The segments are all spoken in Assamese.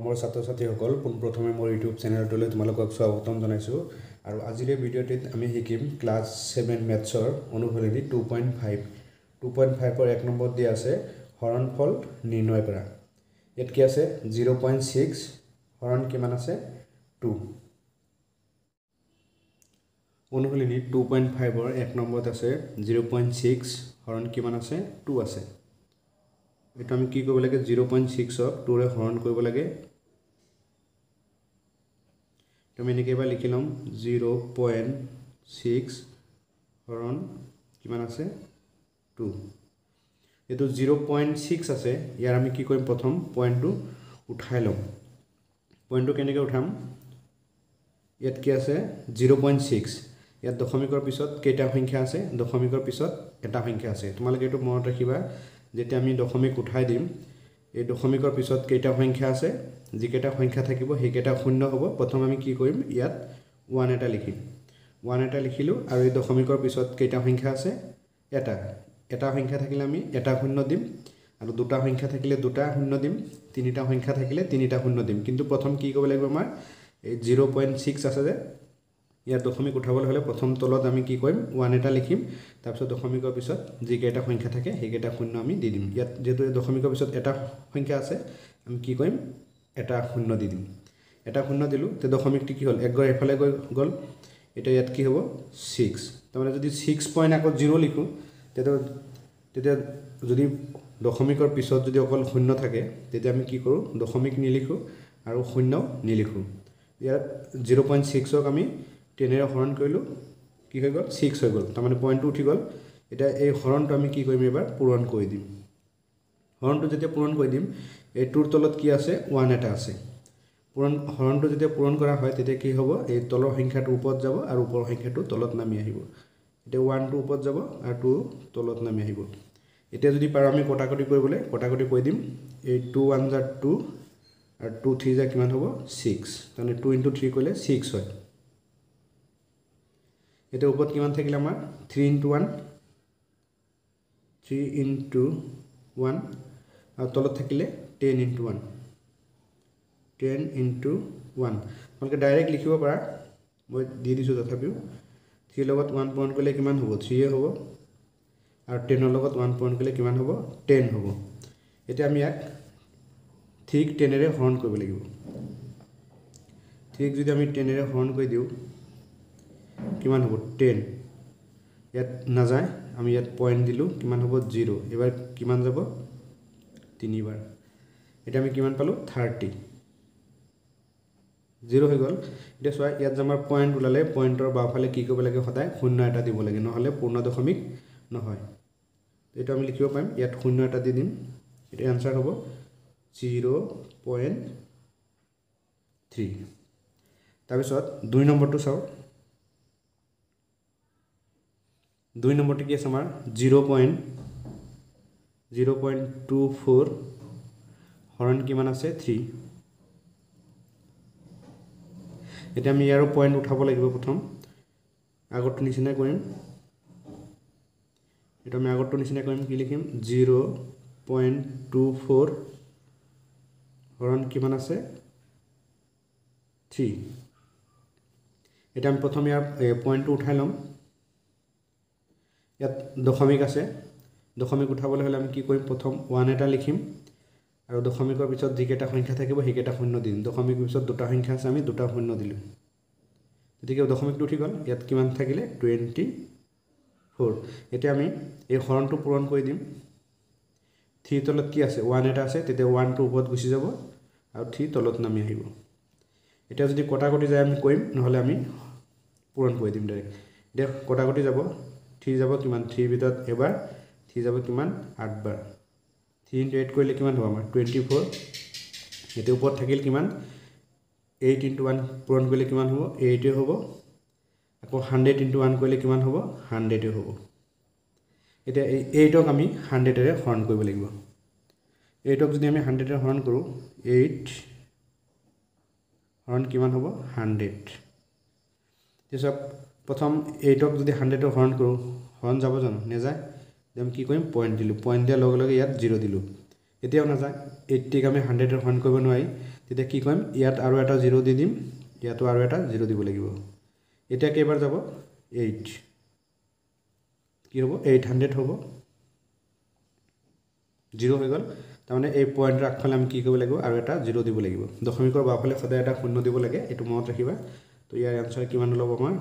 মোৰ ছাত্ৰ-ছাত্ৰীসকল পোনপ্ৰথমে মোৰ ইউটিউব চেনেলটোলৈ তোমালোকক স্বাগতম জনাইছোঁ আৰু আজিৰ ভিডিঅ'টিত আমি শিকিম ক্লাছ 7 মেথছৰ অনুশীলনী 2.5 2.5 এক নম্বৰ দিয়া আছে হৰণফল নিৰ্ণয় কৰা। ইয়াত কি আছে 0.6 হৰণ কিমান আছে 2। অনুশীলনী 2.5 এক নম্বৰত আছে 0.6 হৰণ কিমান আছে 2 আছে। এটা আমি কি কৰিব লাগে 0.6 ক 2 ৰে হৰণ কৰিব লাগে। তুমি এনেকৈ এবাৰ লিখি লম 0.6 হৰণ কিমান আছে 2। এটো 0.6 আছে, ইয়াৰ আমি কি কৰিম প্ৰথম পইণ্টটো উঠাই লম। পইণ্টটো কেনেকৈ উঠাম, ইয়াত কি আছে 0.6, ইয়াত দশমিকৰ পিছত কেইটা সংখ্যা আছে, দশমিকৰ পিছত এটা সংখ্যা আছে। তোমালোকে এটো মনত ৰাখিবা, যেতিয়া আমি দশমিক উঠাই দিম এই দশমিকৰ পিছত কেইটা সংখ্যা আছে, যিকেইটা সংখ্যা থাকিব সেইকেইটা শূন্য হ'ব। প্ৰথম আমি কি কৰিম ইয়াত 1 এটা লিখিম, 1 এটা লিখিলো আৰু এই দশমিকৰ পিছত কেইটা সংখ্যা আছে এটা সংখ্যা থাকিলে আমি এটা শূন্য দিম আৰু দুটা সংখ্যা থাকিলে দুটা শূন্য দিম, তিনিটা সংখ্যা থাকিলে তিনিটা শূন্য দিম। কিন্তু প্ৰথম কি কৰিব লাগিব আমাৰ এই 0.6 আছে যে ইয়াত দশমিক উঠাবলৈ হ'লে প্ৰথম তলত আমি কি কৰিম 1 এটা লিখিম, তাৰপিছত দশমিকৰ পিছত যিকেইটা সংখ্যা থাকে সেইকেইটা শূন্য আমি দি দিম। ইয়াত যেহেতু দশমিকৰ পিছত এটা সংখ্যা আছে আমি কি কৰিম এটা শূন্য দি দিম। এটা শূন্য দিলো তে দশমিকটি কি হ'ল এক গড় এফালে গ'ল। এটা ইয়াত কি হ'ব 6, তাৰমানে যদি 6.0 লিখো তেতিয়া যদি দশমিকৰ পিছত যদি অকল শূন্য থাকে তেতিয়া আমি কি কৰোঁ দশমিক নিলিখো আৰু শূন্য নিলিখো। ইয়াত 0.6 ক আমি 10 ৰে হৰণ কৰিলো, কি হৈ গ'ল 6 হৈ গ'ল, তাৰমানে পইণ্টটো উঠি গ'ল। এতিয়া এই হৰণটো আমি কি কৰিম এবাৰ পূৰণ কৰি দিম। হৰণটো যেতিয়া পূৰণ কৰি দিম এইটোৰ তলত কি আছে 1 এটা আছে। হৰণটো যেতিয়া পূৰণ কৰা হয় তেতিয়া কি হ'ব এই তলৰ সংখ্যাটো ওপৰত যাব আৰু ওপৰৰ সংখ্যাটো তলত নামি আহিব। এতিয়া 1 টো ওপৰত যাব আৰু 2 তলত নামি আহিব। এতিয়া যদি পাৰো আমি কটাকটি কৰিবলৈ কটাকটি কৰি দিম, এই 2 1 যা 2 আৰু 2 3 যা কিমান হ'ব 6, তাৰমানে 2 * 3 কৰিলে 6 হয়। এতিয়া ওপৰত কিমান থাকিলে আমাৰ 3 * 1 আৰু তলত থাকিলে 10 * 1 তোমালোকে ডাইৰেক্ট লিখিব পাৰা, মই দি দিছোঁ তথাপিও। 3 লগত 1 পূৰণ কৰিলে কিমান হ'ব 3 হ'ব আৰু 10 লগত 1 পূৰণ কৰিলে কিমান হ'ব 10 হ'ব। এতিয়া আমি ইয়াক 3 ক 10 ৰে হৰণ কৰিব লাগিব। 3 ক যদি আমি 10 ৰে হৰণ কৰি দিওঁ কিমান হ'ব 10, ইয়াত নাযায় আমি ইয়াত পইণ্ট দিলোঁ কিমান হ'ব 0, এবাৰ কিমান যাব 3 বাৰ। এতিয়া আমি কিমান পালোঁ 30, 0 হৈ গ'ল। এতিয়া চোৱা ইয়াত যে আমাৰ পইণ্ট ওলালে পইণ্টৰ বাওঁফালে কি কৰিব লাগে সদায় শূন্য এটা দিব লাগে, নহ'লে পূৰ্ণ দশমিক নহয়। এইটো আমি লিখিব পাৰিম, ইয়াত শূন্য এটা দি দিম। এতিয়া এনসাৰ হ'ব 0.3। তাৰপিছত 2 নম্বৰটো চাওঁ। 2 নম্বৰটো কি আছে আমাৰ 0.24 হৰণ কিমান আছে 3। এতিয়া আমি ইয়াৰো পইণ্ট উঠাব লাগিব। প্ৰথম আগৰটো নিচিনা কৰিম, এটা আমি আগৰটো নিচিনা কৰিম, কি লিখিম 0.24 হৰণ কিমান আছে 3। এতিয়া আমি প্ৰথম ইয়াৰ পইণ্টটো উঠাই ল'ম। ইয়াত দশমিক আছে, দশমিক উঠাবলৈ হ'লে আমি কি কৰিম প্ৰথম 1 এটা লিখিম আৰু দশমিকৰ পিছত যিকেইটা সংখ্যা থাকিব সেইকেইটা শূন্য দিম। দশমিকৰ পিছত দুটা সংখ্যা আছে আমি দুটা শূন্য দিলোঁ, গতিকে দশমিকটো উঠি গ'ল। ইয়াত কিমান থাকিলে 24। এতিয়া আমি এই হৰণটো পূৰণ কৰি দিম। 3 তলত কি আছে 1 এটা আছে, তেতিয়া 1 টো ওপৰত গুচি যাব আৰু 3 তলত নামি আহিব। এতিয়া যদি কটাকটি যায় আমি কৰিম, নহ'লে আমি পূৰণ কৰি দিম ডাইৰেক্ট। এতিয়া কটাকটি যাব 3 যাব কিমান 3 ভিতৰত এবাৰ, 3 যাব কিমান 8 বাৰ। 3 * 8 কৰিলে কিমান হ'ব আমাৰ 24। এতিয়া ওপৰত থাকিল কিমান 8 * 1 পূৰণ কৰিলে কিমান হ'ব 8 হ'ব। আকৌ 100 * 1 কৰিলে কিমান হ'ব 100 হ'ব। এতিয়া এই 8ক আমি 100 ৰে হৰণ কৰিব লাগিব। 8ক যদি আমি 100 ৰে হৰণ কৰোঁ 8 হৰণ কিমান হ'ব 100। তাৰপিছত প্ৰথম 8ক যদি 100 ৰে হৰণ কৰোঁ হৰণ যাব জানো, নেযায়। আমি কি কৰিম পইণ্ট দিলোঁ, পইণ্ট দিয়াৰ লগে লগে ইয়াত 0 দিলোঁ, এতিয়াও নাযায়। 80ক আমি 100 ৰে হৰণ কৰিব নোৱাৰি, তেতিয়া কি কৰিম ইয়াত আৰু এটা 0 দি দিম ইয়াতো আৰু এটা 0 দিব লাগিব এটা কেইবাৰ যাব 8 কি হ'ব 800 হ'ব 0 হৈ গ'ল তাৰমানে এই পয়েন্টৰ আগফালে আমি কি কৰিব লাগিব আৰু এটা 0 দিব লাগিব দশমিকৰ বাওফালে সদায় এটা শূন্য দিব লাগে এটো মনত ৰাখিবা তো ইয়াৰ আনসাৰ কিমান হ'ব আমাৰ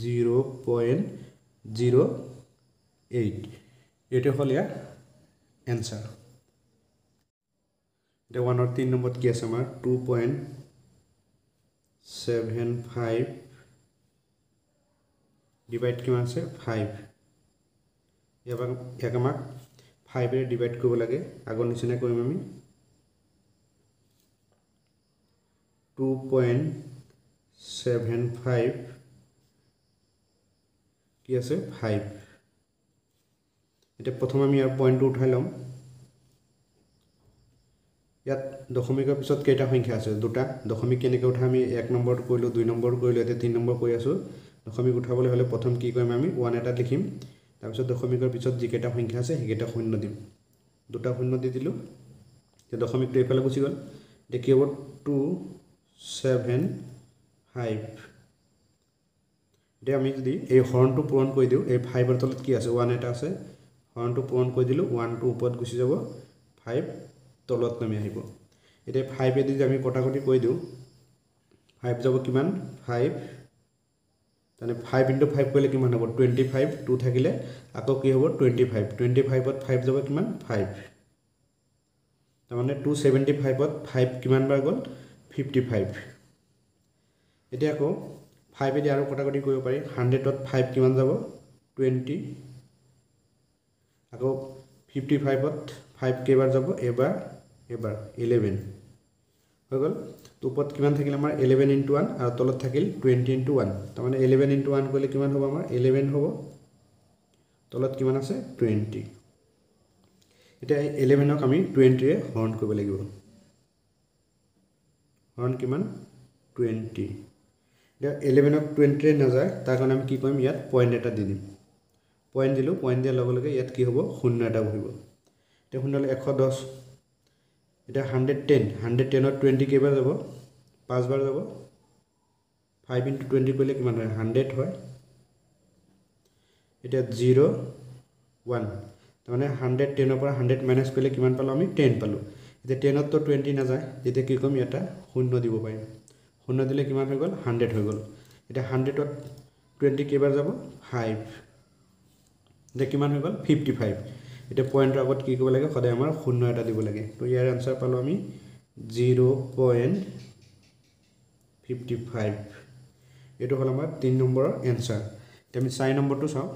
0.08 এটো হ'ল ইয়াৰ আনসাৰ এটা 1 और 3 नंबर কি আছে আমাৰ 2.75 ডিভাইড কিমান আছে 5 ইয়াক আমাক 5 এৰে ডিভাইড কৰিব লাগে আগৰ নিচিনা কৰিম আমি 2.75 কি আছে 5 এটা প্ৰথম আমি ইয়াৰ পয়েন্টটো উঠাই লম ইয়াত দশমিকৰ পিছত কেইটা সংখ্যা আছে দুটা দশমিক কেনেকৈ উঠা আমি 1 নম্বৰ কৰিলো 2 নম্বৰ কৰিলো এতিয়া 3 নম্বৰ কৰি আছো দশমিক উঠাবলৈ হলে প্ৰথম কি কৰিম আমি 1 এটা লিখিম তাৰ পিছত দশমিকৰ পিছত যি কেইটা সংখ্যা আছে হেকেইটা শূন্য দিম দুটা শূন্য দি দিলো তে দশমিকটো এফালে গুচি গল দেখিব 275 দে আমি যদি এই হৰণটো পূৰণ কৰি দিও এই 5 এৰ তলত কি আছে 1 এটা আছে হৰণটো পূৰণ কৰি দিলো 1 টো ওপৰত গুচি যাব 5 তলত নামি আহিব এটা 5 এদি আমি কটাকটি কৰি দিও 5 যাব কিমান 5 তানে 5 into 5 কৰিলে কিমান হ'ব 25 2 থাকিলে আকৌ কি হ'ব 25 25 ত 5 যাব কিমান 5 তাৰমানে 275 ত 5 কিমান বাৰ গল 55 এতিয়া আকৌ 5 এদি আৰু কটাকটি কৰিব পাৰি 100 ত 5 কিমান যাব 20 আকৌ 55 ত 5 কেইবাৰ যাব এবাৰ 11 হৈ গল তো উপৰত কিমান থাকিল আমাৰ 11 into 1 আৰু তলত থাকিল 20 into 1 তাৰমানে 11 into 1 কৰিলে কিমান হ'ব আমাৰ 11 হ'ব তলত কিমান আছে 20 এটা 11 ক আমি 20 ৰে হৰণ কৰিব লাগিব হৰণ কিমান 20 এটা 11 ক 20 ৰে না যায় তাৰ কাৰণে আমি কি কৰিম ইয়াত পয়েন্ট এটা দি দিম পয়েন্ট দিলো পয়েন্ট দিয়াৰ লগে লগে ইয়াত কি হ'ব শূন্য এটা বহিব এটা শূন্য হলে 110 এটা 110 110 ত 20 কেইবাৰ যাব 5 বাৰ যাব 5 into 20 কৰিলে কিমান হয় 100 হয় এটা 0 1 তাৰমানে 110 ৰ পৰা 100 মাইনাস কৰিলে কিমান পালো আমি 10 পালো এতিয়া 10 ত 20 না যায় যেতিয়া কি কৰিম এটা শূন্য দিব পাৰিম শূন্য দিলে কিমান হৈ গল 100 হৈ গল এটা 100 ত 20 কেইবাৰ যাব 5 এটা কিমান হৈ গল 55 এটা পয়েন্টৰ আগত কি কৰিব লাগে সদায় আমাৰ শূন্য এটা দিব লাগে তো ইয়াৰ আনসাৰ পালো আমি 0.55 এটো হল আমাৰ 3 নম্বৰৰ আনসাৰ তে আমি 4 নম্বৰটো চাও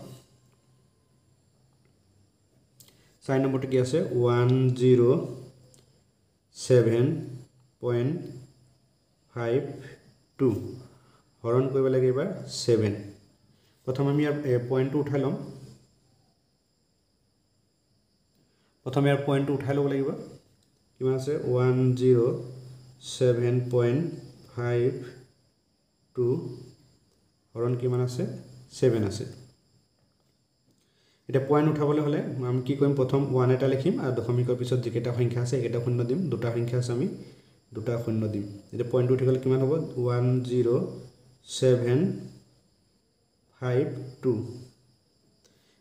4 নম্বৰটো কি আছে 107.52 হৰণ কৰিব লাগে এবাৰ 7 প্ৰথম আমি পয়েন্টটো উঠাই লম প্ৰথম ইয়াৰ পয়েন্টটো উঠাই লব লাগিব কিমান আছে 107.52 হৰণ কিমান আছে 7 আছে এটা পয়েন্ট উঠাবলৈ হলে আমি কি কৰিম প্ৰথম 1 এটা লিখিম আৰু দশমিকৰ পিছত যি কেইটা সংখ্যা আছে একেটা শূন্য দিম দুটা সংখ্যা আছে আমি দুটা শূন্য দিম এটা পয়েন্ট উঠি গলে কিমান হ'ব 10752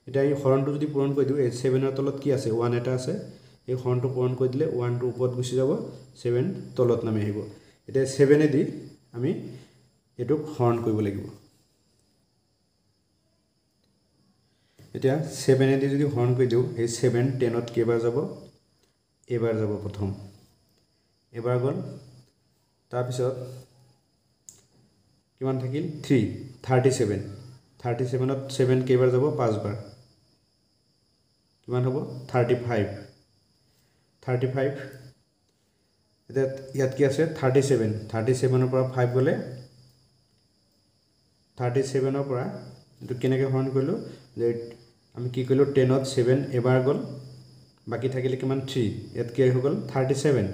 এটা এই হৰণটো যদি পূৰণ কৰি দিও এই 7 ৰ তলত কি আছে 1 এটা আছে এই হৰণটো পূৰণ কৰি দিলে 1 টো ওপৰত গুচি যাব 7 তলত নামি আহিব এটা 7 এ দি আমি এটোক হৰণ কৰিব লাগিব এতিয়া 7 এ দি যদি হৰণ কৰি দিও এই 7 10 ত কেইবাৰ যাব এবাৰ যাব প্ৰথম এবাৰ গল তাৰ পিছত কিমান থাকিল 37 ত 7 কেইবাৰ যাব 5 বাৰ কিমান হ'ব 35 এটা ইয়াত কি আছে 37 ৰ পৰা 5 গলে 37 ৰ পৰা এটো কেনেকৈ হৰণ কৰিলো যে আমি কি কৰিলো 10 ত 7 এবাৰ গল বাকি থাকিলে কিমান 3 ইয়াত কি হৈ গল 37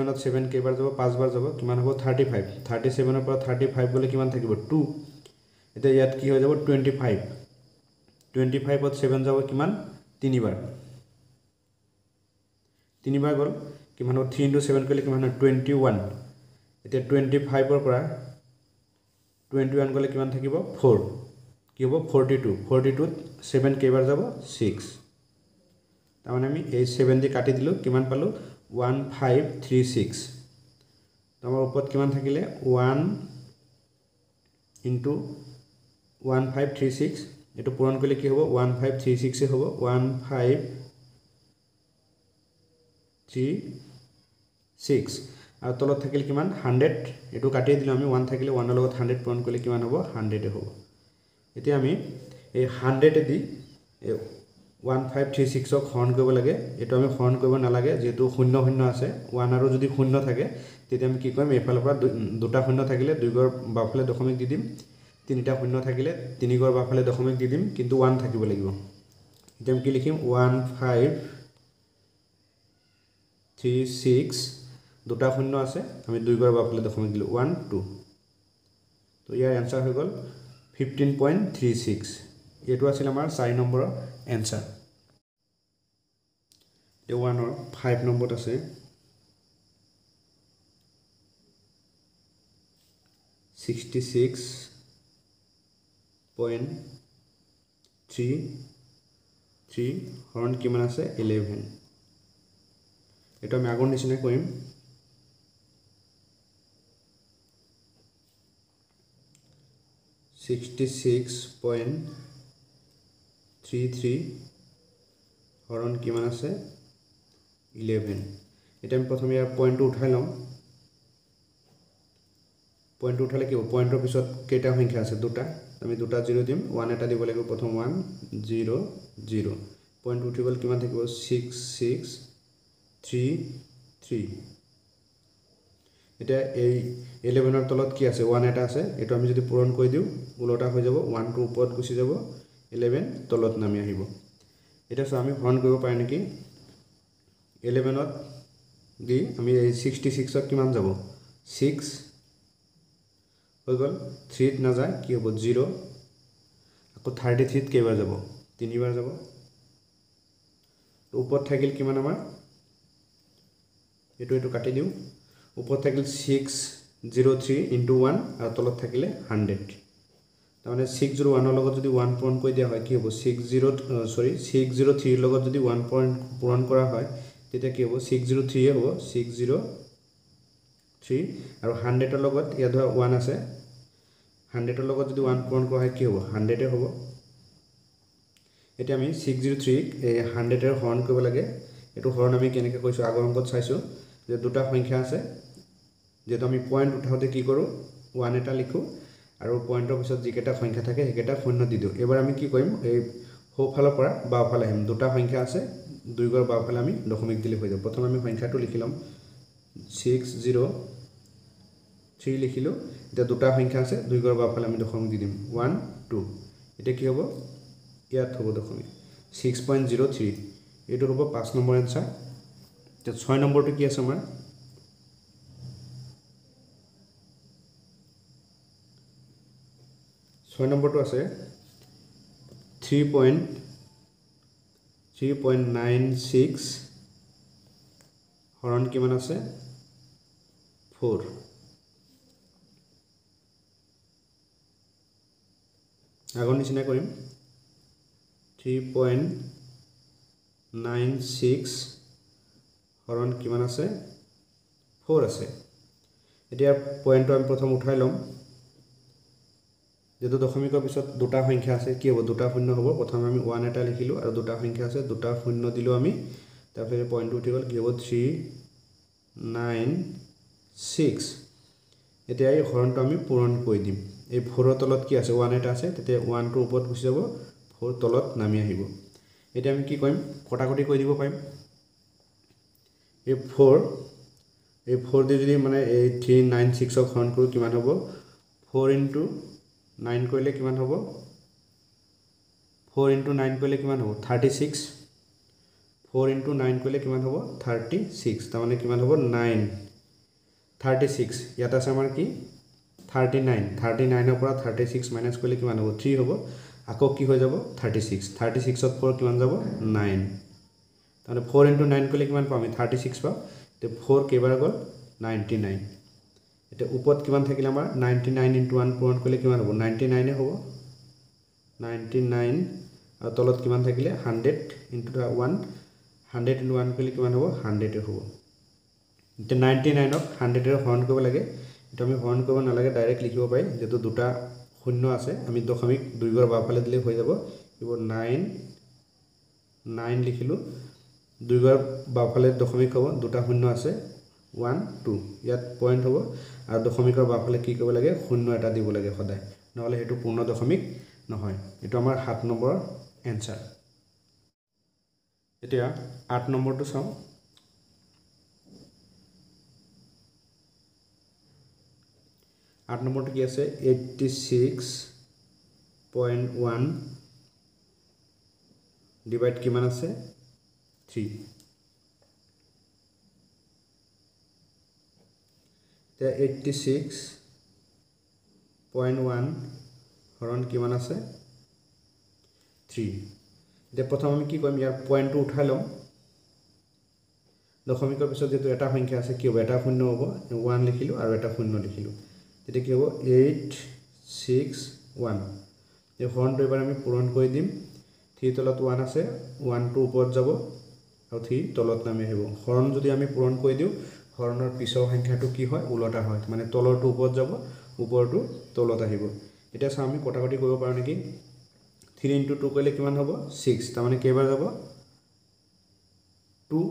ত 7 কেইবাৰ যাব 5 বাৰ যাব কিমান হ'ব 35 37 ৰ পৰা 35 গলে কিমান থাকিব 2 এটা ইয়াত কি হৈ যাব 25 ত 7 যাব কিমান 3 বাৰ গল কিমান হ'ব 3 * 7 কৰিলে কিমান হয় 21 এতিয়া 25 পৰা 21 গ'লে কিমান থাকিব 4 কি হ'ব 42 42 7 কেইবাৰ যাব 6 তাৰমানে আমি এই 7 দি কাটি দিলোঁ কিমান পালোঁ 1536 আমাৰ ওপৰত কিমান থাকিলে 1 * 1536 এটো পূৰণ কৰিলে কি হ'ব 1536 এ হ'ব 1536 আৰু তলত থাকিল কিমান 100 এটো কাটি দিলো আমি 1 থাকিলে 1 ৰ লগত 100 পূৰণ কৰিলে কিমান হ'ব 100 এ হ'ব এতিয়া আমি এই 100 এ দি 1536 ক হৰণ কৰিব লাগে এটো আমি হৰণ কৰিব নালাগে যেটো শূন্য শূন্য আছে 1 আৰু যদি শূন্য থাকে তেতিয়া আমি কি কৰিম এফালৰ পৰা দুটা শূন্য থাকিলে দুই গড় বাওফালে দশমিক দি দিম তিনিটা শূন্য থাকিলে তিনি গড় বাওফালে দশমিক দি দিম কিন্তু 1 থাকিব লাগিব এতিয়া আমি কি লিখিম 1536 দুটা শূন্য আছে আমি দুই গড় বাওফালে দশমিক দিলো 1 2 তো ইয়াৰ आंसर হৈ গল 15.36 এটো আছিল আমাৰ 4 নম্বৰৰ answer The one or 5 number আছে 66.33 হৰণ কিমান আছে 11 এটা আমি আগৰ নিচিনা কৰিম 66.33 হৰণ কিমান আছে 11 এটা আমি প্ৰথমে ইয়াৰ পইণ্টটো উঠাই লম পইণ্টটো উঠালে কি হ'ব পইণ্টৰ পিছত কেইটা সংখ্যা আছে দুটা আমি দুটা 0 দিম 1 এটা দিব লাগিব প্ৰথম 1 0 0 পইণ্ট উঠি গল কিমান থাকিব 6633 এটা এই 11 ৰ তলত কি আছে 1 এটা আছে এটো আমি যদি পূৰণ কৰি দিও উলটা হৈ যাব 1 টো ওপৰত গুছি যাব 11 তলত নামি আহিব এটা সো আমি হৰণ কৰিব পাৰি নেকি 11 ত দি আমি এই 66 ত কিমান যাব 6 হৈ গল 3 না যায় কি হ'ব 0 আকৌ 33 ত কেইবাৰ যাব তিনিবাৰ যাব তো ওপৰত থাকিল কিমান আমাৰ এটো কাটি দিও ওপৰত থাকিল 603 * 1 আৰু তলত থাকিলে 100 তাৰমানে 601 ৰ লগত যদি 1 পূৰণ কৰি দিয়া হয় কি হ'ব 603 ৰ লগত যদি 1 পূৰণ কৰা হয় তেতিয়া কি হ'ব 603 এ হ'ব 603 আৰু 100 ৰ লগত ইয়া ধৰা 1 আছে 100 ৰ লগত যদি 1 পূৰণ কৰা হয় কি হ'ব 100 এ হ'ব এতিয়া আমি 603 এই 100 এৰ হৰণ কৰিব লাগে এটো হৰণ আমি কেনেকৈ কৈছো আগৰ অংকত চাইছো যে দুটা সংখ্যা আছে যেটো আমি পয়েন্ট উঠাওতে কি কৰো 1 এটা লিখো আৰু পয়েন্টৰ পিছত যিকেটা সংখ্যা থাকে হেকেটা শূন্য দি দিও এবাৰ আমি কি কৰিম এই সোফালৰ পৰা বাওফালে আহিম দুটা সংখ্যা আছে দুই গড় বাওফালে আমি দশমিক দিলে হৈ যাব প্ৰথম আমি সংখ্যাটো লিখিলাম 603 লিখিলো এটা দুটা সংখ্যা আছে দুই গড় বাওফালে আমি দশমিক দি দিম 1 2 এটা কি হ'ব ইয়াত হ'ব দশমিক 6.03 এটো হ'ব 5 নম্বৰ आंसर তে 6 নম্বৰটো কি আছে আমাৰ 6 নম্বৰটো আছে 3.96 হৰণ কিমান আছে 4 আগৰ নিচিনা কৰিম 3.96 হৰণ কিমান আছে 4 আছে এতিয়া পয়েন্টটো আমি প্ৰথম উঠাই লম যেটো দশমিকৰ পিছত দুটা সংখ্যা আছে কি হ'ব দুটা শূন্য হ'ব প্ৰথম আমি 1 এটা লিখিলো আৰু দুটা সংখ্যা আছে দুটা শূন্য দিলো আমি তাৰপিছত পয়েন্টটো উঠি গল কি হ'ব 396 এতিয়া এই হৰণটো আমি পূৰণ কৰি দিম এই 4 ৰ তলত কি আছে 1 এটা আছে তেতিয়া 1 টো ওপৰত গুছি যাব 4 তলত নামি আহিব এতিয়া আমি কি কৰিম কটাকটি কৰি দিব পাৰিম এই 4 দি যদি মানে এই 396 ক হৰণ কৰো কিমান হ'ব 4 * 9 কৰিলে কিমান হ'ব 4 * 9 কৰিলে কিমান হ'ব 36 4 * 9 কৰিলে কিমান হ'ব 36 তাৰমানে কিমান হ'ব 9 36 ইয়াত আছে আমাৰ কি 39 ৰ পৰা 36 মাইনাস কৰিলে কিমান হ'ব 3 হ'ব আকৌ কি হৈ যাব 36 36 ত 4 কিমান যাব 9 তাৰমানে 4 * 9 কৰিলে কিমান পাম আমি 36 পাম তে 4 কেইবাৰ গ'ল 99 এটা ওপৰত কিমান থাকিলে আমাৰ 99 * 1 পূৰণ কৰিলে কিমান হ'ব 99 এ হ'ব 99 আৰু তলত কিমান থাকিলে 100 * 1 100 * 1 কৰিলে কিমান হ'ব 100 এ হ'ব এটা 99 ক 100 এৰে হৰণ কৰিব লাগে এটা আমি হৰণ কৰিব নালাগে ডাইৰেক্ট লিখিব পাৰি যেটো দুটা শূন্য আছে আমি দশমিক দুই ঘৰ বাওফালে দিলে হৈ যাব ইব 9 লিখিলো দুই ঘৰ বাওফালে দশমিক হ'ব দুটা শূন্য আছে 1 2 ইয়াত পয়েন্ট হ'ব আৰু দশমিকৰ বাওফালে কি কৰিব লাগে শূন্য এটা দিব লাগে সদায় নহলে হেতু পূৰ্ণ দশমিক নহয় এটো আমাৰ 7 নম্বৰ এনসাৰ এতিয়া 8 নম্বৰটো চাও 8 নম্বৰটো কি আছে 86.1 ডিভাইড কিমান আছে 3 তে 86.1 হৰণ কিমান আছে 3 দে প্ৰথম আমি কি কৰিম ইয়াৰ পয়েন্টটো উঠাই লম দশমিকৰ পিছত যেটো এটা সংখ্যা আছে কি হ'ব এটা শূন্য হ'ব 1 লিখিলো আৰু এটা শূন্য লিখিলো তেতে কি হ'ব 861 এই হৰণটো এবাৰ আমি পূৰণ কৰি দিম 3 তলত 1 আছে 1 টো ওপৰত যাব আৰু 3 তলত নামি আহিব হৰণ যদি আমি পূৰণ কৰি দিও হৰণৰ পিছৰ সংখ্যাটো কি হয় উলটা হয় মানে তলৰটো ওপৰত যাব ওপৰটো তলত আহিব এটা চাও আমি কটাকটি কৰিব পাৰো নেকি 3 * 2 কৰিলে কিমান হ'ব 6 তাৰ মানে কেইবাৰ যাব 2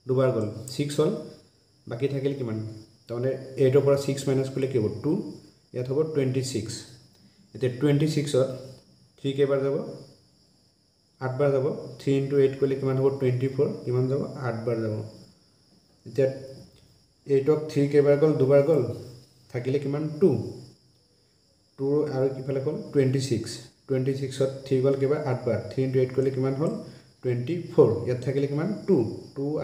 দুবাৰ গল 6 হল বাকি থাকিল কিমান তাৰ মানে 8 ৰ পৰা 6 মাইনাস কৰিলে কি হ'ব 2 ইয়াত হ'ব 26 এতে 26 ত 3 কেইবাৰ যাব 8 বাৰ যাব 3 * 8 কৰিলে কিমান হ'ব 24 কিমান যাব 8 বাৰ যাব এতিয়া 8 ক 3 কেইবাৰ গল দুবাৰ গল থাকিলে কিমান 2 আৰু কিফালে গল 26 ত 3 গল কেইবাৰ 8 বাৰ 3 * 8 কৰিলে কিমান হল 24 ইয়াত থাকিলে কিমান 2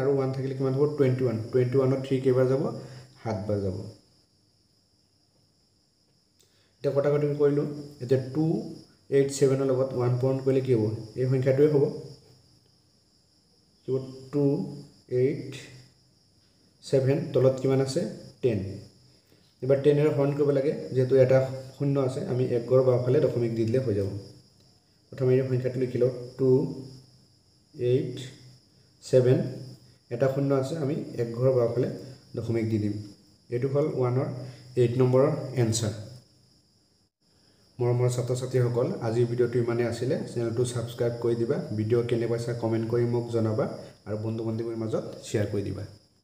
আৰু 1 থাকিলে কিমান হ'ব 21 21 ত 3 কেইবাৰ যাব 7 বাৰ যাব এটা কটাকটি কৰিলো এতিয়া 287 ৰ লগত 1 পূৰণ কৰিলে কি হ'ব এই সংখ্যাটোৱে হ'ব কি হ'ব 287 তলত কিমান আছে 10 এবাৰ 10 এৰ হৰণ কৰিব লাগে যেটো এটা শূন্য আছে আমি এক ঘৰ বাওফালে দশমিক দি দিলে হৈ যাব প্ৰথমে এই সংখ্যাটো লিখিলো 287 এটা শূন্য আছে আমি এক ঘৰ বাওফালে দশমিক দি দিম এটো হল 1 ৰ 8 নম্বৰৰ এনসাৰ মৰমৰ ছাত্ৰ ছাত্ৰীসকল আজি ভিডিওটো ইমানে আছিল চেনেলটো সাবস্ক্ৰাইব কৰি দিবা ভিডিও কেনে পাইছা কমেন্ট কৰি মোক জনাবা আৰু বন্ধু বান্ধৱীৰ মাজত শেয়াৰ কৰি দিবা